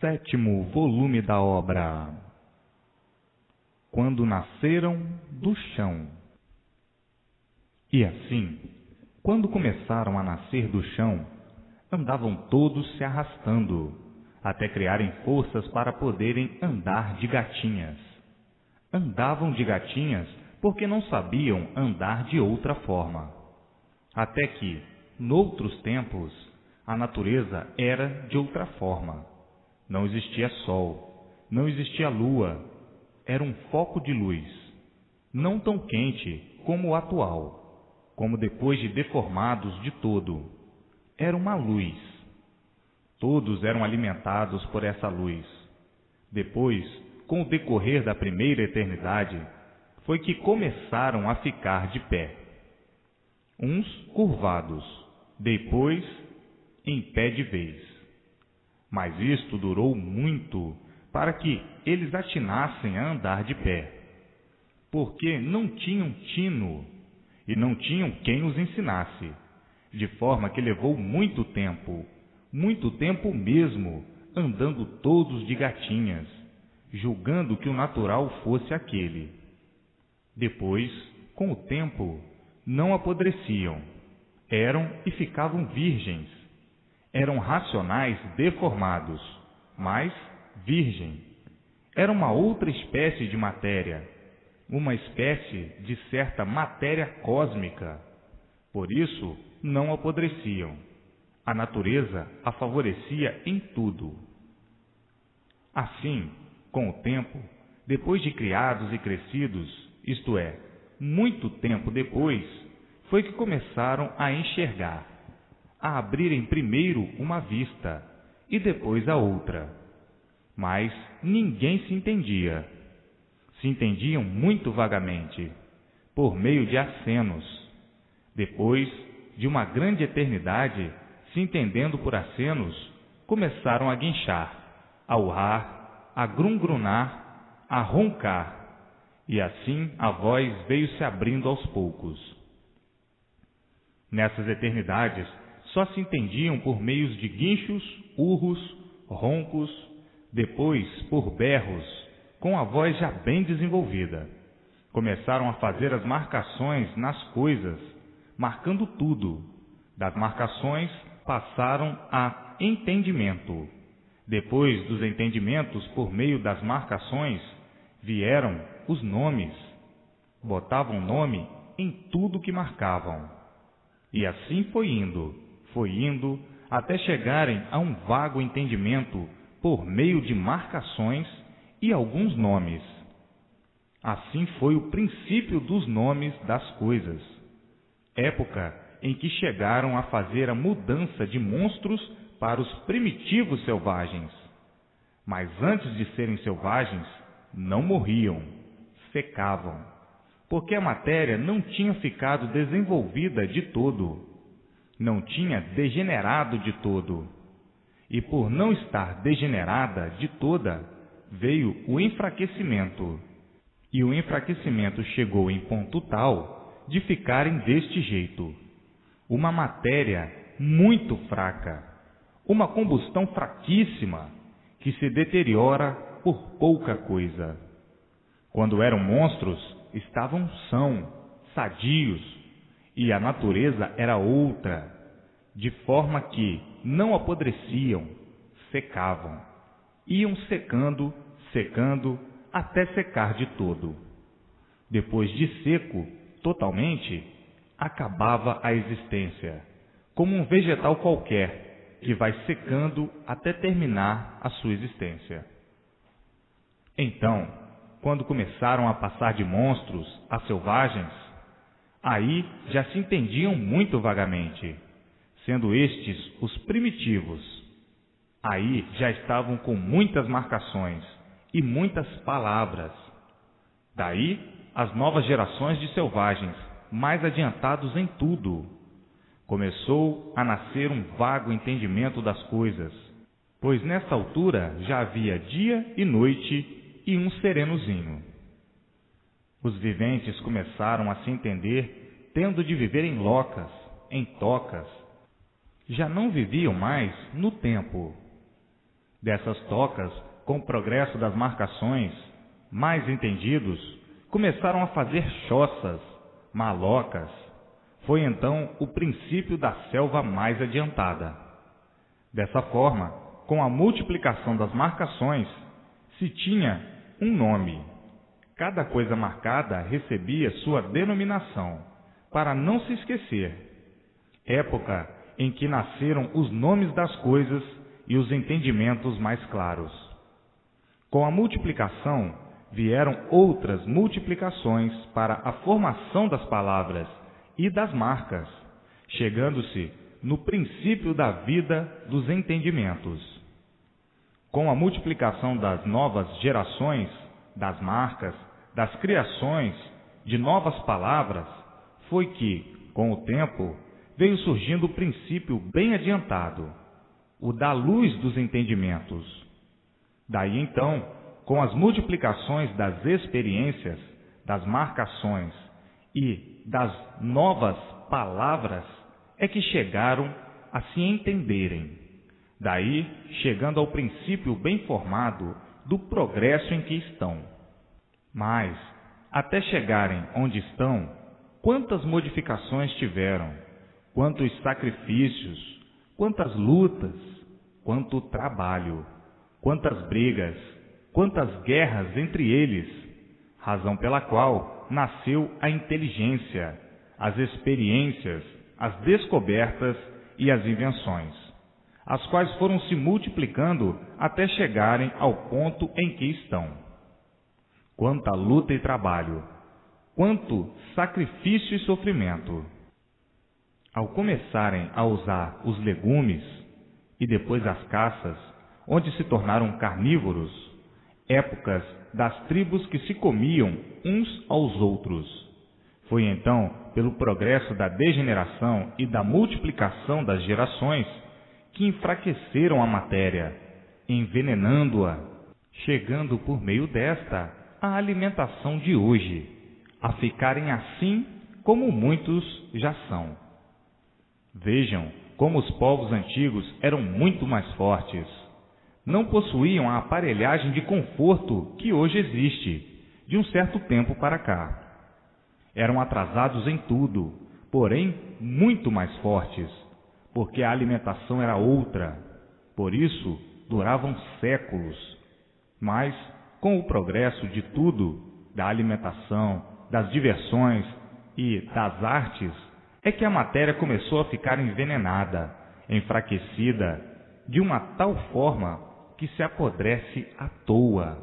Sétimo volume da obra. Quando nasceram do chão. E assim, quando começaram a nascer do chão, andavam todos se arrastando, até criarem forças para poderem andar de gatinhas. Andavam de gatinhas porque não sabiam andar de outra forma. Até que, noutros tempos, a natureza era de outra forma. Não existia sol, não existia lua, era um foco de luz, não tão quente como o atual, como depois de deformados de todo. Era uma luz. Todos eram alimentados por essa luz. Depois, com o decorrer da primeira eternidade, foi que começaram a ficar de pé. Uns curvados, depois em pé de vez. Mas isto durou muito para que eles atinassem a andar de pé, porque não tinham tino e não tinham quem os ensinasse, de forma que levou muito tempo mesmo, andando todos de gatinhas, julgando que o natural fosse aquele. Depois, com o tempo, não apodreciam, eram e ficavam virgens. Eram racionais deformados, mas virgem. Era uma outra espécie de matéria, uma espécie de certa matéria cósmica. Por isso, não apodreciam. A natureza a favorecia em tudo. Assim, com o tempo, depois de criados e crescidos, isto é, muito tempo depois, foi que começaram a enxergar, a abrirem primeiro uma vista e depois a outra. Mas ninguém se entendia. Se entendiam muito vagamente, por meio de acenos. Depois de uma grande eternidade, se entendendo por acenos, começaram a guinchar, a urrar, a grungrunar, a roncar, e assim a voz veio se abrindo aos poucos. Nessas eternidades, só se entendiam por meios de guinchos, urros, roncos, depois por berros, com a voz já bem desenvolvida. Começaram a fazer as marcações nas coisas, marcando tudo. Das marcações passaram a entendimento. Depois dos entendimentos, por meio das marcações, vieram os nomes. Botavam nome em tudo que marcavam. E assim foi indo, até chegarem a um vago entendimento por meio de marcações e alguns nomes. Assim foi o princípio dos nomes das coisas. Época em que chegaram a fazer a mudança de monstros para os primitivos selvagens. Mas antes de serem selvagens, não morriam, secavam, porque a matéria não tinha ficado desenvolvida de todo. Não tinha degenerado de todo. E por não estar degenerada de toda, veio o enfraquecimento. E o enfraquecimento chegou em ponto tal de ficarem deste jeito. Uma matéria muito fraca, uma combustão fraquíssima, que se deteriora por pouca coisa. Quando eram monstros, estavam são, sadios, e a natureza era outra, de forma que não apodreciam, secavam, iam secando, até secar de todo. Depois de seco, totalmente, acabava a existência, como um vegetal qualquer, que vai secando até terminar a sua existência. Então, quando começaram a passar de monstros a selvagens, aí já se entendiam muito vagamente, sendo estes os primitivos. Aí já estavam com muitas marcações e muitas palavras. Daí as novas gerações de selvagens, mais adiantados em tudo. Começou a nascer um vago entendimento das coisas, pois nessa altura já havia dia e noite e um serenozinho. Os viventes começaram a se entender, tendo de viver em locas, em tocas. Já não viviam mais no tempo. Dessas tocas, com o progresso das marcações, mais entendidos começaram a fazer choças, malocas. Foi então o princípio da selva mais adiantada. Dessa forma, com a multiplicação das marcações, se tinha um nome. Cada coisa marcada recebia sua denominação, para não se esquecer. Época em que nasceram os nomes das coisas e os entendimentos mais claros. Com a multiplicação, vieram outras multiplicações para a formação das palavras e das marcas, chegando-se no princípio da vida dos entendimentos. Com a multiplicação das novas gerações, das marcas, das criações, de novas palavras, foi que, com o tempo, veio surgindo o princípio bem adiantado, o da luz dos entendimentos. Daí então, com as multiplicações das experiências, das marcações e das novas palavras, é que chegaram a se entenderem. Daí, chegando ao princípio bem formado do progresso em que estão. Mas, até chegarem onde estão, quantas modificações tiveram, quantos sacrifícios, quantas lutas, quanto trabalho, quantas brigas, quantas guerras entre eles, razão pela qual nasceu a inteligência, as experiências, as descobertas e as invenções, as quais foram se multiplicando até chegarem ao ponto em que estão. Quanta luta e trabalho, quanto sacrifício e sofrimento. Ao começarem a usar os legumes e depois as caças, onde se tornaram carnívoros, épocas das tribos que se comiam uns aos outros. Foi então, pelo progresso da degeneração e da multiplicação das gerações, que enfraqueceram a matéria, envenenando-a, chegando por meio desta à alimentação de hoje, a ficarem assim como muitos já são. Vejam como os povos antigos eram muito mais fortes. Não possuíam a aparelhagem de conforto que hoje existe, de um certo tempo para cá. Eram atrasados em tudo, porém muito mais fortes, porque a alimentação era outra. Por isso, duravam séculos. Mas, com o progresso de tudo, da alimentação, das diversões e das artes, é que a matéria começou a ficar envenenada, enfraquecida, de uma tal forma que se apodrece à toa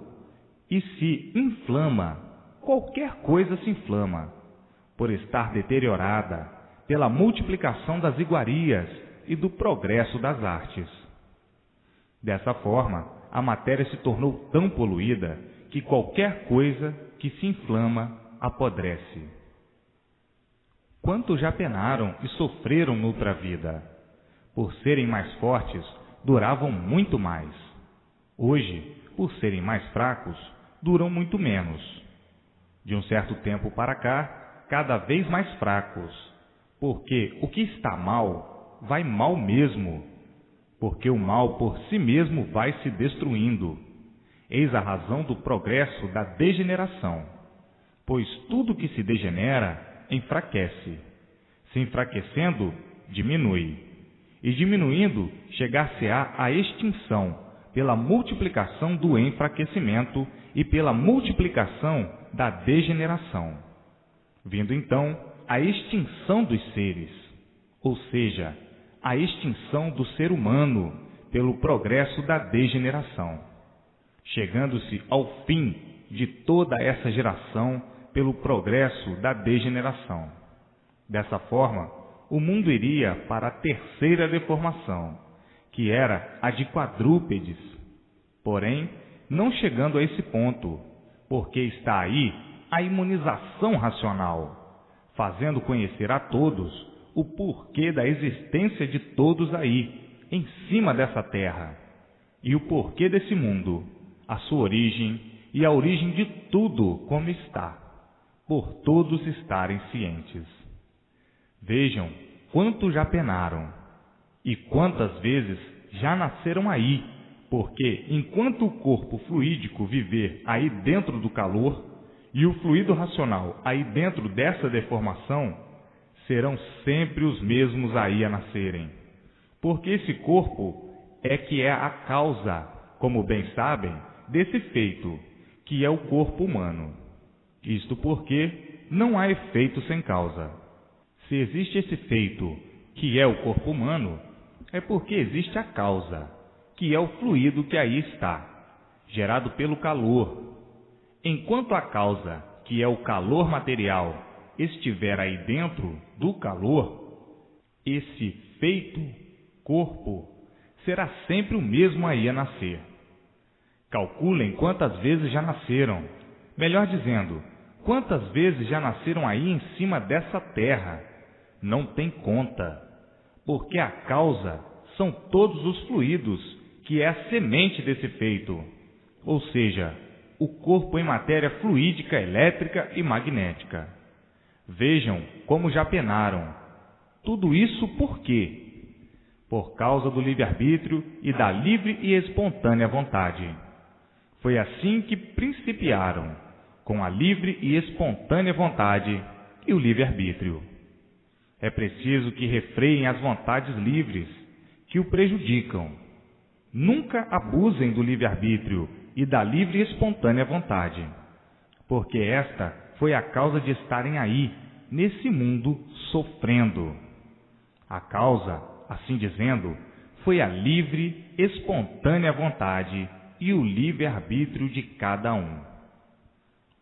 e se inflama. Qualquer coisa se inflama, por estar deteriorada pela multiplicação das iguarias e do progresso das artes. Dessa forma, a matéria se tornou tão poluída que qualquer coisa que se inflama apodrece. Quantos já penaram e sofreram noutra vida? Por serem mais fortes, duravam muito mais. Hoje, por serem mais fracos, duram muito menos. De um certo tempo para cá, cada vez mais fracos, porque o que está mal, vai mal mesmo, porque o mal por si mesmo vai se destruindo. Eis a razão do progresso da degeneração, pois tudo que se degenera, enfraquece. Se enfraquecendo, diminui. E diminuindo, chegar-se-á à extinção, pela multiplicação do enfraquecimento e pela multiplicação da degeneração. Vindo então a extinção dos seres, ou seja, a extinção do ser humano pelo progresso da degeneração, chegando-se ao fim de toda essa geração pelo progresso da degeneração. Dessa forma, o mundo iria para a terceira deformação, que era a de quadrúpedes, porém, não chegando a esse ponto, porque está aí a imunização racional, fazendo conhecer a todos o porquê da existência de todos aí, em cima dessa terra, e o porquê desse mundo, a sua origem e a origem de tudo como está, por todos estarem cientes. Vejam quanto já penaram, e quantas vezes já nasceram aí, Porque enquanto o corpo fluídico viver aí dentro do calor e o fluido racional aí dentro dessa deformação, serão sempre os mesmos aí a nascerem. Porque esse corpo é que é a causa, como bem sabem, desse feito, que é o corpo humano. Isto porque não há efeito sem causa. Se existe esse feito, que é o corpo humano, é porque existe a causa, que é o fluido que aí está, gerado pelo calor. Enquanto a causa, que é o calor material, estiver aí dentro do calor, esse feito, corpo, será sempre o mesmo aí a nascer. Calculem quantas vezes já nasceram, melhor dizendo, quantas vezes já nasceram aí em cima dessa terra. Não tem conta, porque a causa são todos os fluidos, que é a semente desse feito, ou seja, o corpo em matéria fluídica, elétrica e magnética. Vejam como já penaram. Tudo isso por quê? Por causa do livre-arbítrio e da livre e espontânea vontade. Foi assim que principiaram, com a livre e espontânea vontade e o livre-arbítrio. É preciso que refreiem as vontades livres, que o prejudicam. Nunca abusem do livre-arbítrio e da livre e espontânea vontade, porque esta foi a causa de estarem aí, nesse mundo, sofrendo. A causa, assim dizendo, foi a livre, espontânea vontade e o livre-arbítrio de cada um.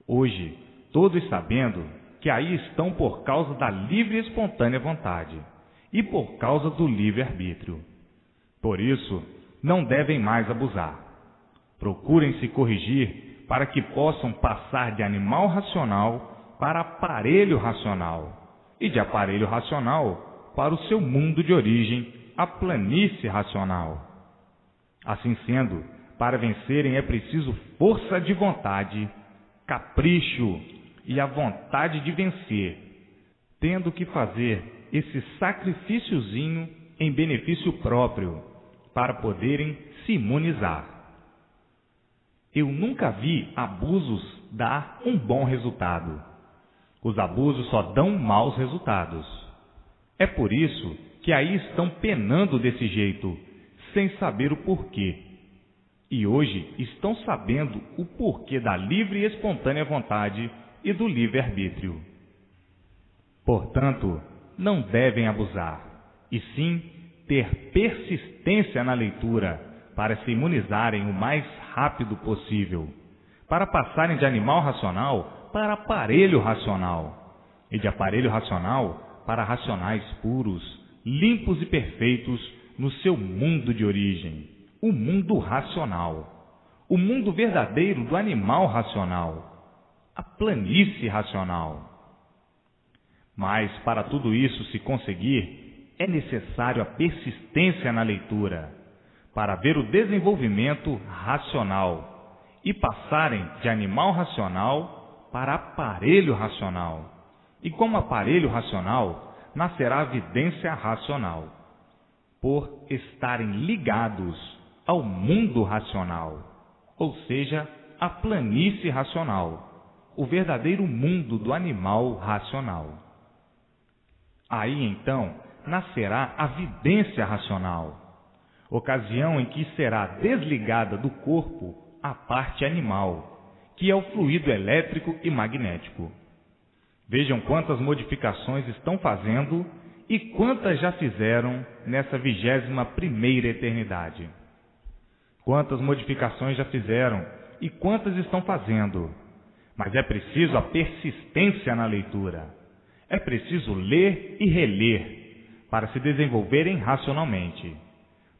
Hoje, todos sabendo que aí estão por causa da livre e espontânea vontade e por causa do livre-arbítrio. Por isso, não devem mais abusar. Procurem se corrigir para que possam passar de animal racional para aparelho racional e de aparelho racional para o seu mundo de origem, a planície racional. Assim sendo, para vencerem é preciso força de vontade, capricho e a vontade de vencer, tendo que fazer esse sacrifíciozinho em benefício próprio, para poderem se imunizar. Eu nunca vi abusos dar um bom resultado. Os abusos só dão maus resultados. É por isso que aí estão penando desse jeito, sem saber o porquê. E hoje estão sabendo o porquê da livre e espontânea vontade e do livre-arbítrio. Portanto, não devem abusar, e sim ter persistência na leitura para se imunizarem o mais rápido possível, para passarem de animal racional para aparelho racional, e de aparelho racional para racionais puros, limpos e perfeitos no seu mundo de origem, o mundo racional, o mundo verdadeiro do animal racional, a planície racional. Mas para tudo isso se conseguir, é necessário a persistência na leitura, para ver o desenvolvimento racional e passarem de animal racional para aparelho racional. E como aparelho racional, nascerá a vidência racional, por estarem ligados ao mundo racional, ou seja, a planície racional, o verdadeiro mundo do animal racional. Aí então nascerá a vidência racional, ocasião em que será desligada do corpo a parte animal, que é o fluido elétrico e magnético. Vejam quantas modificações estão fazendo e quantas já fizeram nessa 21ª eternidade. Quantas modificações já fizeram e quantas estão fazendo. Mas é preciso a persistência na leitura. É preciso ler e reler para se desenvolverem racionalmente.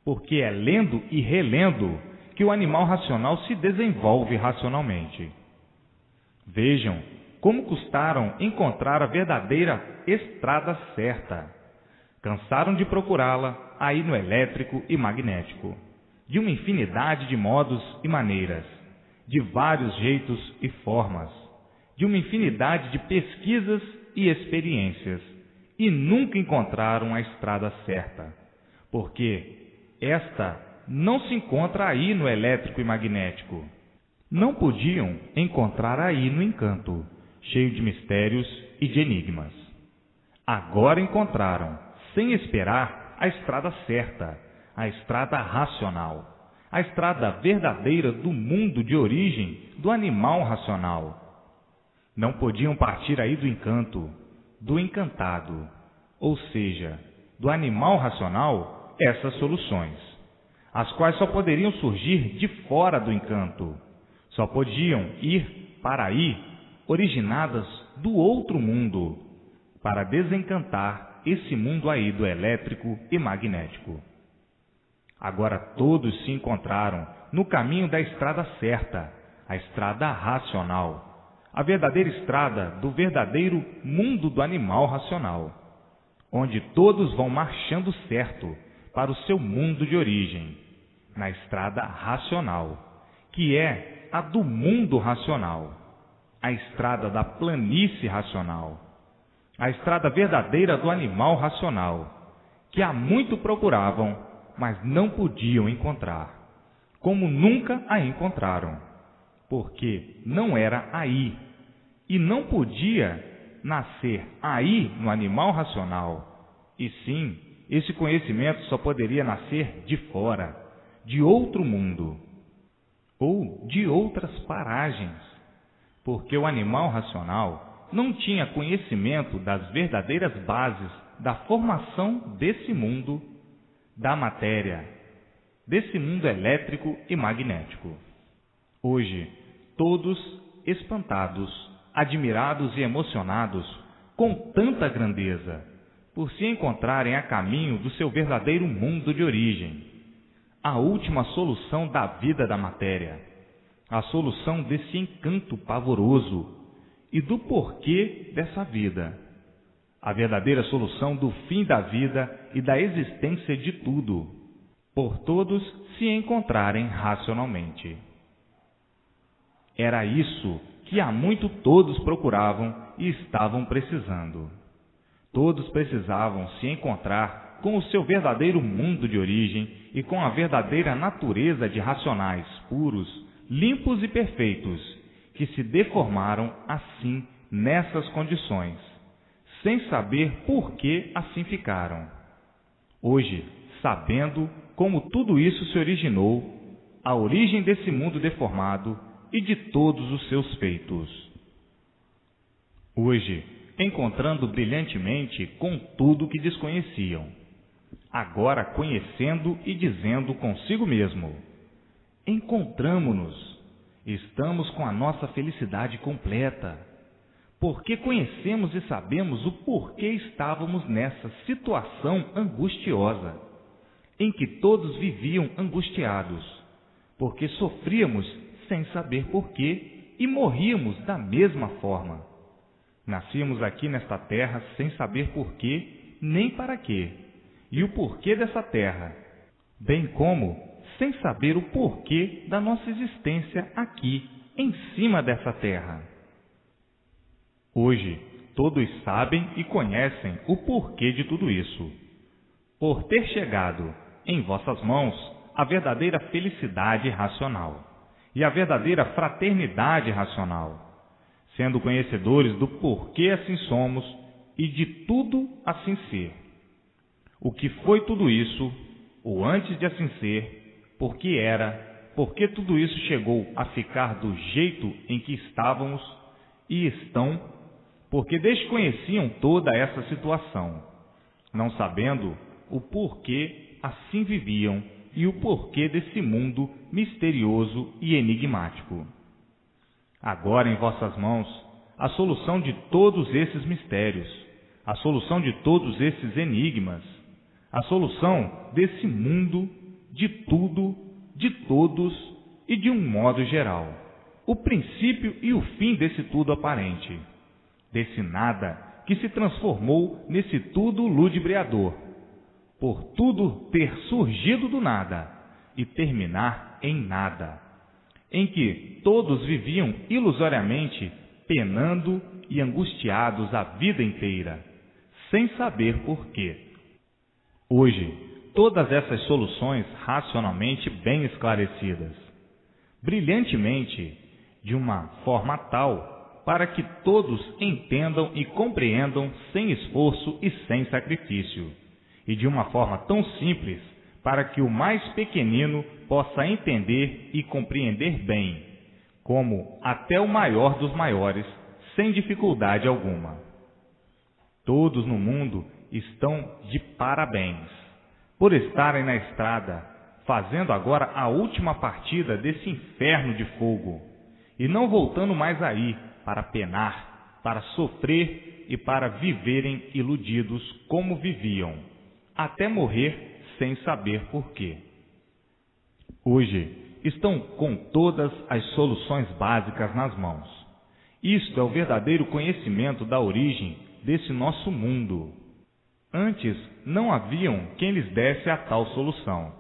Porque é lendo e relendo que o animal racional se desenvolve racionalmente. Vejam como custaram encontrar a verdadeira estrada certa. Cansaram de procurá-la aí no elétrico e magnético, de uma infinidade de modos e maneiras, de vários jeitos e formas, de uma infinidade de pesquisas e experiências, e nunca encontraram a estrada certa, porque esta não se encontra aí no elétrico e magnético. Não podiam encontrar aí no encanto, cheio de mistérios e de enigmas. Agora encontraram, sem esperar, a estrada certa, a estrada racional, a estrada verdadeira do mundo de origem do animal racional. Não podiam partir aí do encanto, do encantado, ou seja, do animal racional, essas soluções, as quais só poderiam surgir de fora do encanto, só podiam ir para aí, originadas do outro mundo, para desencantar esse mundo aí do elétrico e magnético. Agora todos se encontraram no caminho da estrada certa, a estrada racional, a verdadeira estrada do verdadeiro mundo do animal racional, onde todos vão marchando certo para o seu mundo de origem, na estrada racional, que é a do mundo racional, a estrada da planície racional, a estrada verdadeira do animal racional, que há muito procuravam, mas não podiam encontrar, como nunca a encontraram, porque não era aí, e não podia nascer aí no animal racional, e sim, esse conhecimento só poderia nascer de fora, de outro mundo, ou de outras paragens, porque o animal racional não tinha conhecimento das verdadeiras bases da formação desse mundo, da matéria, desse mundo elétrico e magnético. Hoje, todos espantados, admirados e emocionados com tanta grandeza, por se encontrarem a caminho do seu verdadeiro mundo de origem, a última solução da vida da matéria, a solução desse encanto pavoroso e do porquê dessa vida, a verdadeira solução do fim da vida e da existência de tudo, por todos se encontrarem racionalmente. Era isso que há muito todos procuravam e estavam precisando. Todos precisavam se encontrar com o seu verdadeiro mundo de origem e com a verdadeira natureza de racionais puros, limpos e perfeitos, que se deformaram assim nessas condições, sem saber por que assim ficaram. Hoje, sabendo como tudo isso se originou, a origem desse mundo deformado e de todos os seus feitos. Hoje, encontrando brilhantemente com tudo que desconheciam, agora conhecendo e dizendo consigo mesmo: encontramo-nos. Estamos com a nossa felicidade completa, porque conhecemos e sabemos o porquê estávamos nessa situação angustiosa, em que todos viviam angustiados, porque sofríamos sem saber porquê e morríamos da mesma forma. Nascíamos aqui nesta terra sem saber porquê nem para quê, e o porquê dessa terra, bem como sem saber o porquê da nossa existência aqui, em cima dessa terra. Hoje, todos sabem e conhecem o porquê de tudo isso, por ter chegado em vossas mãos a verdadeira felicidade racional e a verdadeira fraternidade racional, sendo conhecedores do porquê assim somos e de tudo assim ser. O que foi tudo isso, ou antes de assim ser, por que era, por que tudo isso chegou a ficar do jeito em que estávamos e estão, porque desconheciam toda essa situação, não sabendo o porquê assim viviam e o porquê desse mundo misterioso e enigmático. Agora em vossas mãos a solução de todos esses mistérios, a solução de todos esses enigmas, a solução desse mundo, de tudo, de todos e de um modo geral. O princípio e o fim desse tudo aparente, desse nada que se transformou nesse tudo ludibriador, por tudo ter surgido do nada e terminar em nada, em que todos viviam ilusoriamente penando e angustiados a vida inteira, sem saber porquê. Hoje, todas essas soluções racionalmente bem esclarecidas, brilhantemente, de uma forma tal para que todos entendam e compreendam sem esforço e sem sacrifício, e de uma forma tão simples para que o mais pequenino possa entender e compreender bem, como até o maior dos maiores, sem dificuldade alguma. Todos no mundo estão de parabéns por estarem na estrada, fazendo agora a última partida desse inferno de fogo, e não voltando mais aí para penar, para sofrer e para viverem iludidos como viviam, até morrer sem saber por quê. Hoje estão com todas as soluções básicas nas mãos. Isto é o verdadeiro conhecimento da origem desse nosso mundo. Antes não haviam quem lhes desse a tal solução.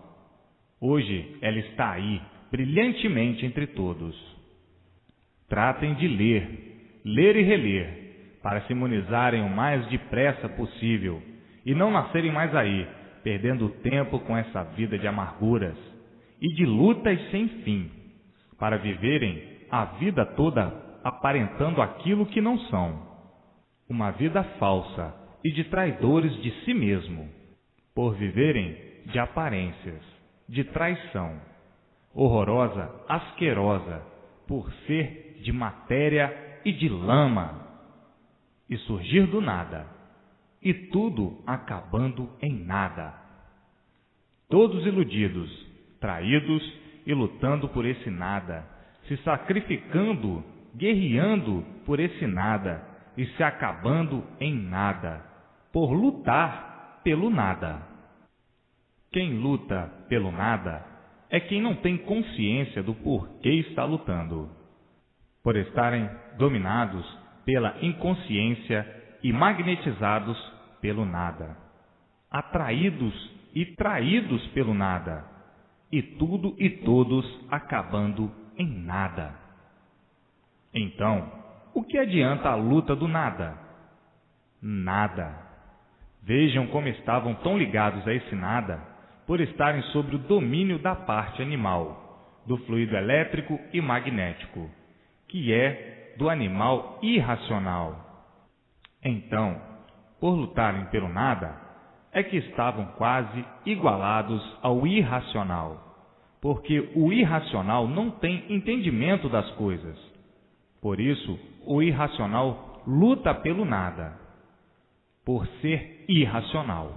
Hoje ela está aí, brilhantemente entre todos. Tratem de ler e reler, para se imunizarem o mais depressa possível e não nascerem mais aí, perdendo tempo com essa vida de amarguras e de lutas sem fim, para viverem a vida toda aparentando aquilo que não são. Uma vida falsa e de traidores de si mesmo, por viverem de aparências, de traição, horrorosa, asquerosa, por ser de matéria e de lama, e surgir do nada, e tudo acabando em nada. Todos iludidos, traídos e lutando por esse nada, se sacrificando, guerreando por esse nada e se acabando em nada, por lutar pelo nada. Quem luta pelo nada é quem não tem consciência do porquê está lutando, por estarem dominados pela inconsciência e magnetizados pelo nada, atraídos e traídos pelo nada, e tudo e todos acabando em nada. Então, o que adianta a luta do nada? Nada. Vejam como estavam tão ligados a esse nada, por estarem sob o domínio da parte animal, do fluido elétrico e magnético, que é do animal irracional. Então, por lutarem pelo nada, é que estavam quase igualados ao irracional, porque o irracional não tem entendimento das coisas. Por isso, o irracional luta pelo nada, por ser irracional.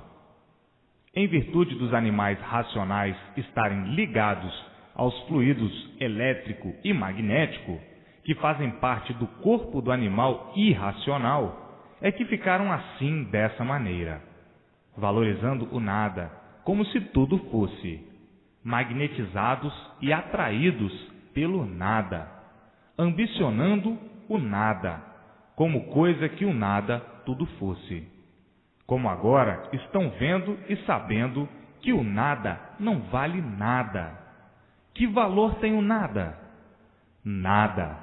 Em virtude dos animais racionais estarem ligados aos fluidos elétrico e magnético, que fazem parte do corpo do animal irracional, é que ficaram assim dessa maneira, valorizando o nada como se tudo fosse, magnetizados e atraídos pelo nada, ambicionando o nada, como coisa que o nada tudo fosse. Como agora estão vendo e sabendo que o nada não vale nada. Que valor tem o nada? Nada.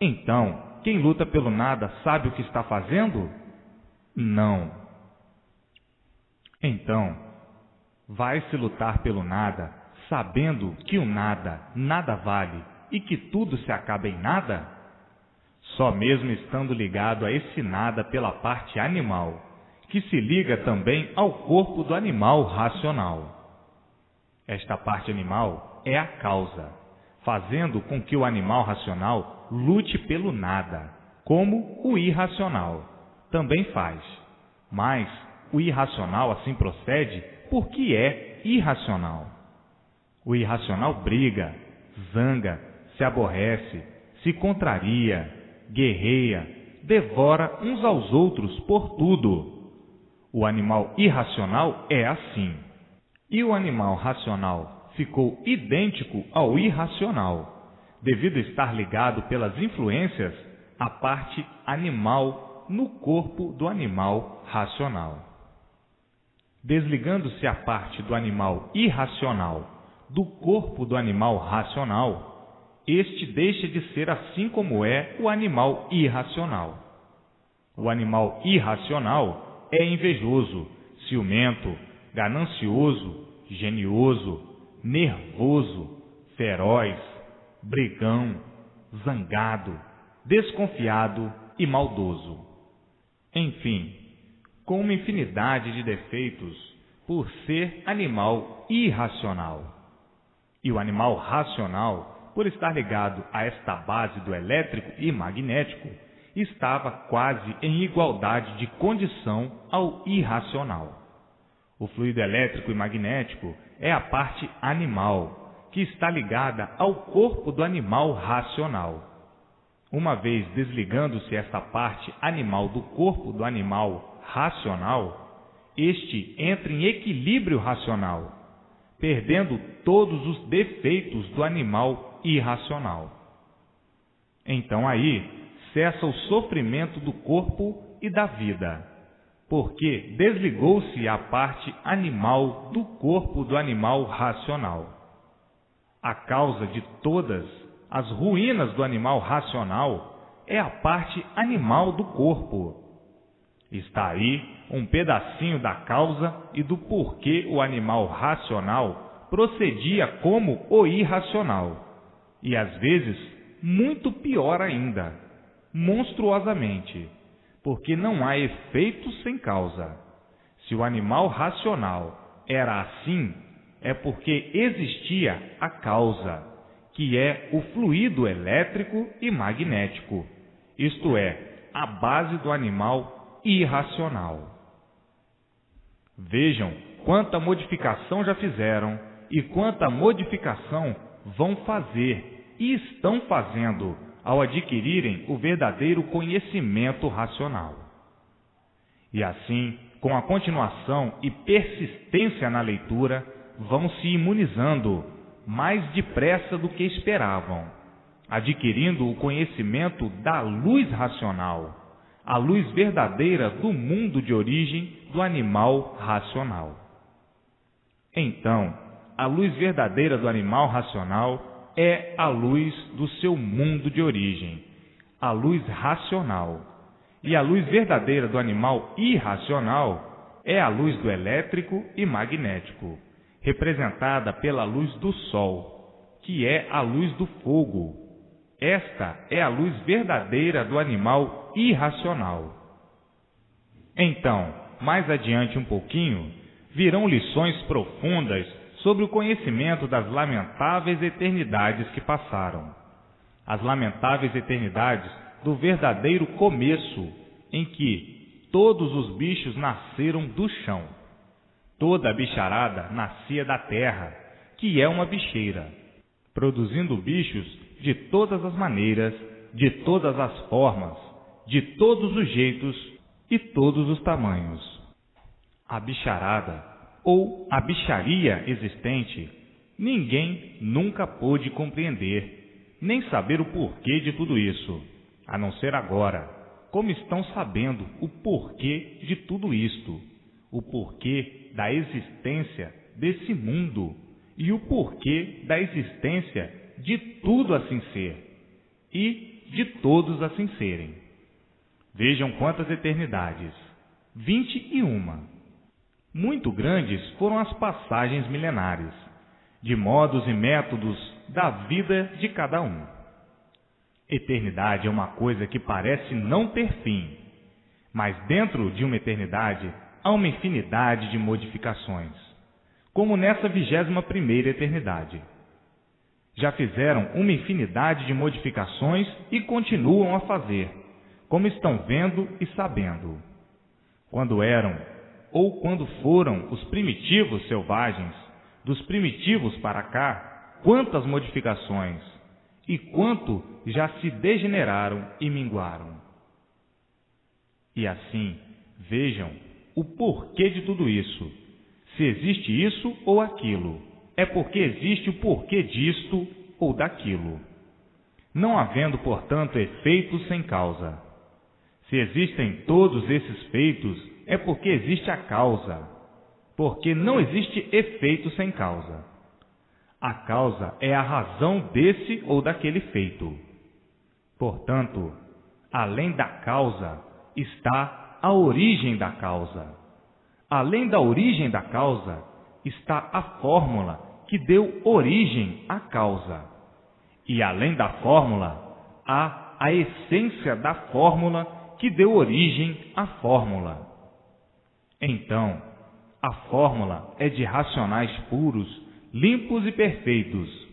Então, quem luta pelo nada sabe o que está fazendo? Não. Então, vai-se lutar pelo nada, sabendo que o nada nada vale e que tudo se acaba em nada? Só mesmo estando ligado a esse nada pela parte animal, que se liga também ao corpo do animal racional. Esta parte animal é a causa, fazendo com que o animal racional lute pelo nada, como o irracional também faz. Mas o irracional assim procede porque é irracional. O irracional briga, zanga, se aborrece, se contraria, guerreia, devora uns aos outros por tudo. O animal irracional é assim. E o animal racional ficou idêntico ao irracional, devido a estar ligado pelas influências à parte animal no corpo do animal racional. Desligando-se a parte do animal irracional do corpo do animal racional, este deixa de ser assim como é o animal irracional. O animal irracional é invejoso, ciumento, ganancioso, genioso, nervoso, feroz, brigão, zangado, desconfiado e maldoso. Enfim, com uma infinidade de defeitos por ser animal irracional. E o animal racional, por estar ligado a esta base do elétrico e magnético, estava quase em igualdade de condição ao irracional. O fluido elétrico e magnético é a parte animal, que está ligada ao corpo do animal racional. Uma vez desligando-se esta parte animal do corpo do animal racional, este entra em equilíbrio racional, perdendo todos os defeitos do animal irracional. Então aí cessa o sofrimento do corpo e da vida, porque desligou-se a parte animal do corpo do animal racional. A causa de todas as ruínas do animal racional é a parte animal do corpo. Está aí um pedacinho da causa e do porquê o animal racional procedia como o irracional, e às vezes muito pior ainda, monstruosamente, porque não há efeito sem causa. Se o animal racional era assim, é porque existia a causa, que é o fluido elétrico e magnético, isto é, a base do animal irracional. Vejam quanta modificação já fizeram e quanta modificação vão fazer e estão fazendo ao adquirirem o verdadeiro conhecimento racional. E assim, com a continuação e persistência na leitura, vão se imunizando mais depressa do que esperavam, adquirindo o conhecimento da luz racional, a luz verdadeira do mundo de origem do animal racional. Então, a luz verdadeira do animal racional é a luz do seu mundo de origem, a luz racional. E a luz verdadeira do animal irracional é a luz do elétrico e magnético, representada pela luz do sol, que é a luz do fogo. Esta é a luz verdadeira do animal irracional. Então, mais adiante um pouquinho, virão lições profundas sobre o conhecimento das lamentáveis eternidades que passaram. As lamentáveis eternidades do verdadeiro começo, em que todos os bichos nasceram do chão. Toda a bicharada nascia da terra, que é uma bicheira, produzindo bichos de todas as maneiras, de todas as formas, de todos os jeitos e todos os tamanhos. A bicharada, ou a bicharia existente, ninguém nunca pôde compreender, nem saber o porquê de tudo isso, a não ser agora, como estão sabendo o porquê de tudo isto, o porquê da existência desse mundo e o porquê da existência de tudo assim ser e de todos assim serem. Vejam quantas eternidades, 21. Muito grandes foram as passagens milenares, de modos e métodos da vida de cada um. Eternidade é uma coisa que parece não ter fim, mas dentro de uma eternidade há uma infinidade de modificações, como nessa 21ª eternidade. Já fizeram uma infinidade de modificações e continuam a fazer, como estão vendo e sabendo. Quando eram ou quando foram os primitivos selvagens, dos primitivos para cá, quantas modificações e quanto já se degeneraram e minguaram. E assim, vejam o porquê de tudo isso. Se existe isso ou aquilo, é porque existe o porquê disto ou daquilo. Não havendo, portanto, efeitos sem causa. Se existem todos esses feitos, é porque existe a causa, porque não existe efeito sem causa. A causa é a razão desse ou daquele feito. Portanto, além da causa está a origem da causa. Além da origem da causa, está a fórmula que deu origem à causa. E além da fórmula, há a essência da fórmula que deu origem à fórmula. Então, a fórmula é de racionais puros, limpos e perfeitos.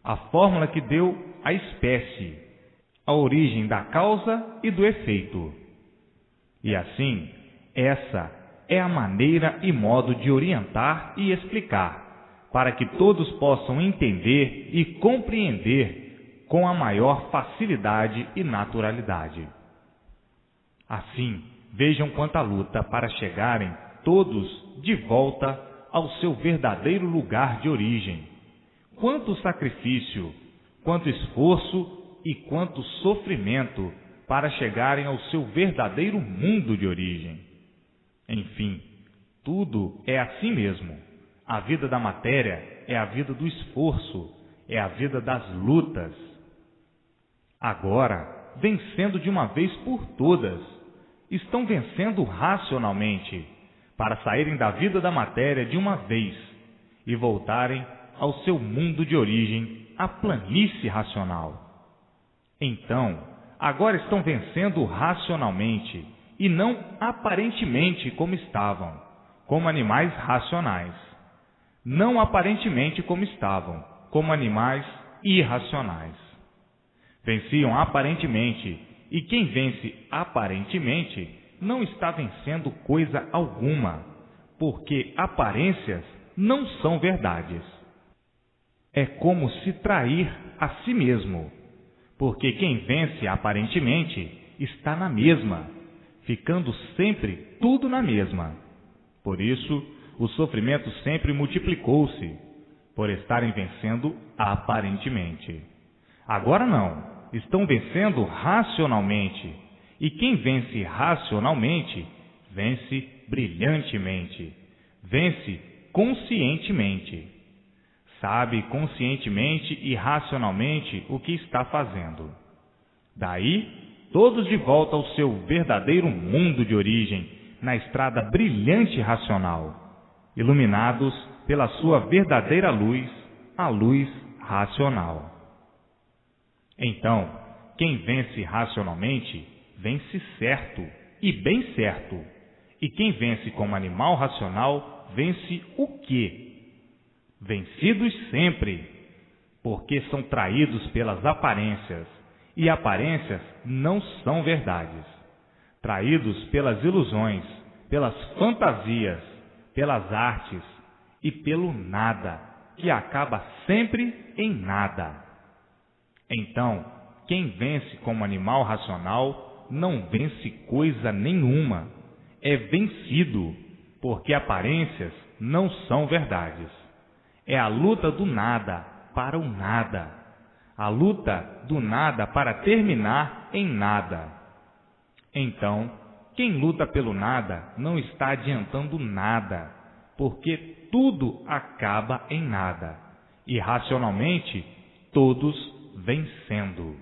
A fórmula que deu a espécie, a origem da causa e do efeito. E assim, essa é a maneira e modo de orientar e explicar, para que todos possam entender e compreender com a maior facilidade e naturalidade. Assim, vejam quanta luta para chegarem todos de volta ao seu verdadeiro lugar de origem. Quanto sacrifício, quanto esforço e quanto sofrimento para chegarem ao seu verdadeiro mundo de origem. Enfim, tudo é assim mesmo. A vida da matéria é a vida do esforço, é a vida das lutas. Agora, vencendo de uma vez por todas, estão vencendo racionalmente, para saírem da vida da matéria de uma vez e voltarem ao seu mundo de origem, a planície racional. Então, agora estão vencendo racionalmente e não aparentemente como estavam, como animais racionais. Não aparentemente como estavam, como animais irracionais. Venciam aparentemente, e quem vence aparentemente não está vencendo coisa alguma, porque aparências não são verdades. É como se trair a si mesmo, porque quem vence aparentemente está na mesma, ficando sempre tudo na mesma. Por isso, o sofrimento sempre multiplicou-se, por estarem vencendo aparentemente. Agora não, estão vencendo racionalmente, e quem vence racionalmente, vence brilhantemente, vence conscientemente. Sabe conscientemente e racionalmente o que está fazendo. Daí, todos de volta ao seu verdadeiro mundo de origem, na estrada brilhante e racional, iluminados pela sua verdadeira luz, a luz racional. Então, quem vence racionalmente, vence certo e bem certo. E quem vence como animal racional, vence o quê? Vencidos sempre, porque são traídos pelas aparências, e aparências não são verdades. Traídos pelas ilusões, pelas fantasias, pelas artes e pelo nada, que acaba sempre em nada. Então, quem vence como animal racional não vence coisa nenhuma, é vencido, porque aparências não são verdades. É a luta do nada para o nada, a luta do nada para terminar em nada. Então, quem luta pelo nada não está adiantando nada, porque tudo acaba em nada, e racionalmente todos vencendo.